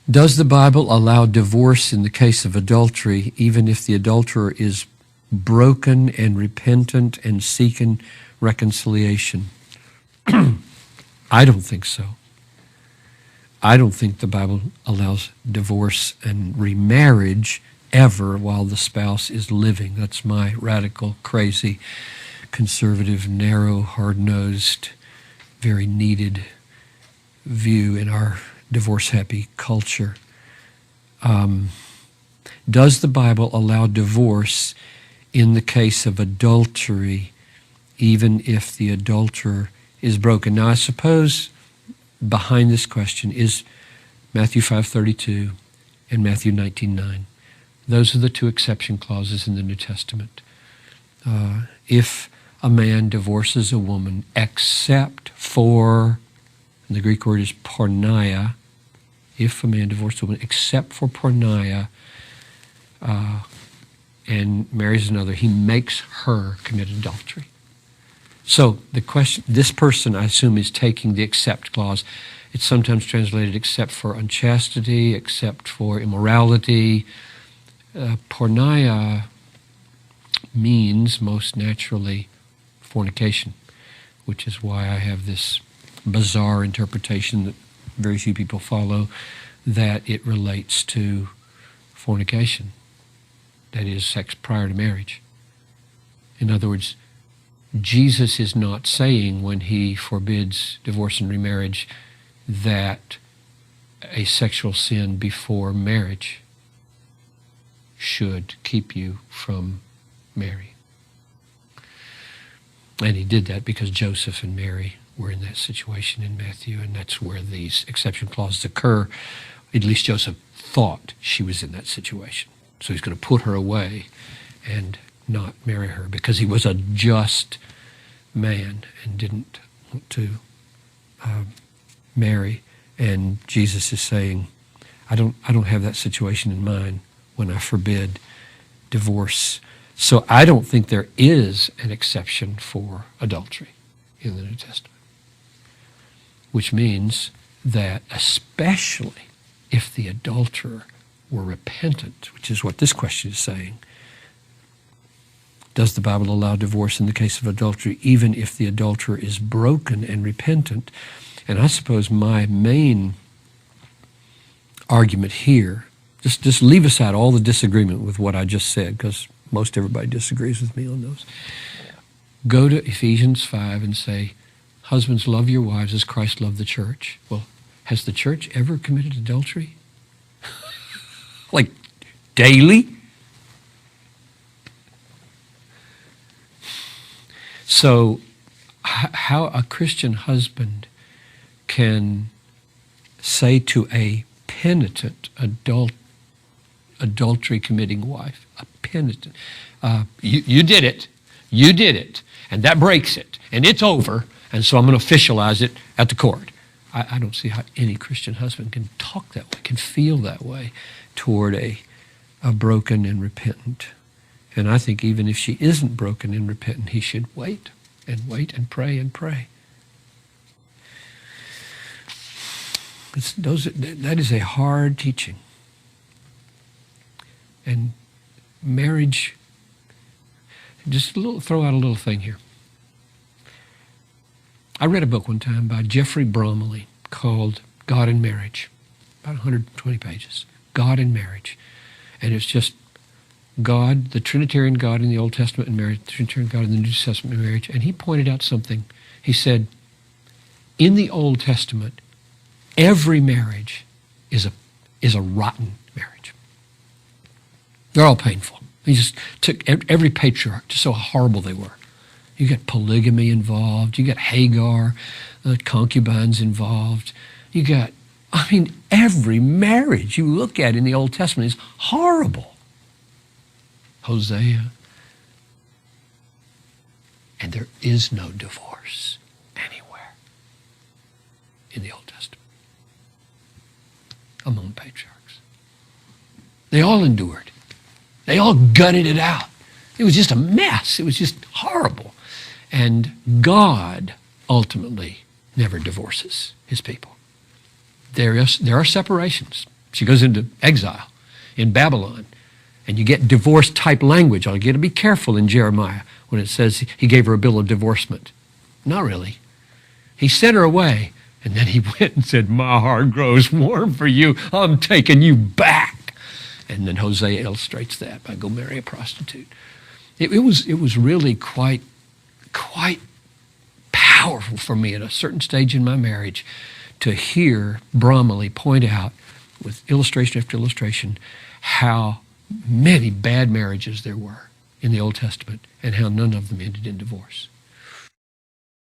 Does the Bible allow divorce in the case of adultery, even if the adulterer is broken and repentant and seeking reconciliation? I don't think so. I don't think the Bible allows divorce and remarriage ever while the spouse is living. That's my radical, crazy, conservative, narrow, hard-nosed, very needed view in our divorce-happy culture. Does the Bible allow divorce in the case of adultery, even if the adulterer is broken? Now, I suppose behind this question is Matthew 5:32 and Matthew 19:9. Those are the two exception clauses in the New Testament. If a man divorces a woman except for, and the Greek word is porneia, if a man divorces a woman except for porneia and marries another, he makes her commit adultery. So the question, this person, I assume, is taking the except clause. It's sometimes translated except for unchastity, except for immorality. Porneia means most naturally fornication, which is why I have this bizarre interpretation that very few people follow, that it relates to fornication, that is, sex prior to marriage. In other words, Jesus is not saying when he forbids divorce and remarriage that a sexual sin before marriage should keep you from marrying. And he did that because Joseph and Mary were in that situation in Matthew, and that's where these exception clauses occur. At least Joseph thought she was in that situation. So he's going to put her away and not marry her because he was a just man and didn't want to marry. And Jesus is saying, I don't have that situation in mind when I forbid divorce. So I don't think there is an exception for adultery in the New Testament, which means that especially if the adulterer were repentant, which is what this question is saying, does the Bible allow divorce in the case of adultery even if the adulterer is broken and repentant? And I suppose my main argument here, just leave aside all the disagreement with what I just said, because most everybody disagrees with me on those. Go to Ephesians 5 and say, husbands, love your wives as Christ loved the church. Well, has the church ever committed adultery? Like daily? So how a Christian husband can say to a penitent adultery committing wife, a penitent, you did it, and that breaks it, and it's over, and so I'm going to officialize it at the court. I don't see how any Christian husband can talk that way, can feel that way toward a broken and repentant. And I think even if she isn't broken and repentant, he should wait and pray and pray. That is a hard teaching. And marriage, just throw out a little thing here. I read a book one time by Jeffrey Bromley called God and Marriage, about 120 pages, God and Marriage. And it's just God, the Trinitarian God in the Old Testament and marriage, the Trinitarian God in the New Testament and marriage. And he pointed out something. He said, in the Old Testament, every marriage is a rotten marriage. They're all painful. He just took every patriarch, just so horrible they were. You got polygamy involved. You got Hagar, concubines involved. You got, every marriage you look at in the Old Testament is horrible. Hosea. And there is no divorce anywhere in the Old Testament among patriarchs. They all endured. They all gutted it out. It was just a mess. It was just horrible. And God ultimately never divorces his people. There are separations. She goes into exile in Babylon. And you get divorce-type language. You got to be careful in Jeremiah when it says he gave her a bill of divorcement. Not really. He sent her away, and then he went and said, my heart grows warm for you. I'm taking you back. And then Hosea illustrates that by go marry a prostitute. It was really quite powerful for me at a certain stage in my marriage to hear Bromley point out with illustration after illustration how many bad marriages there were in the Old Testament and how none of them ended in divorce.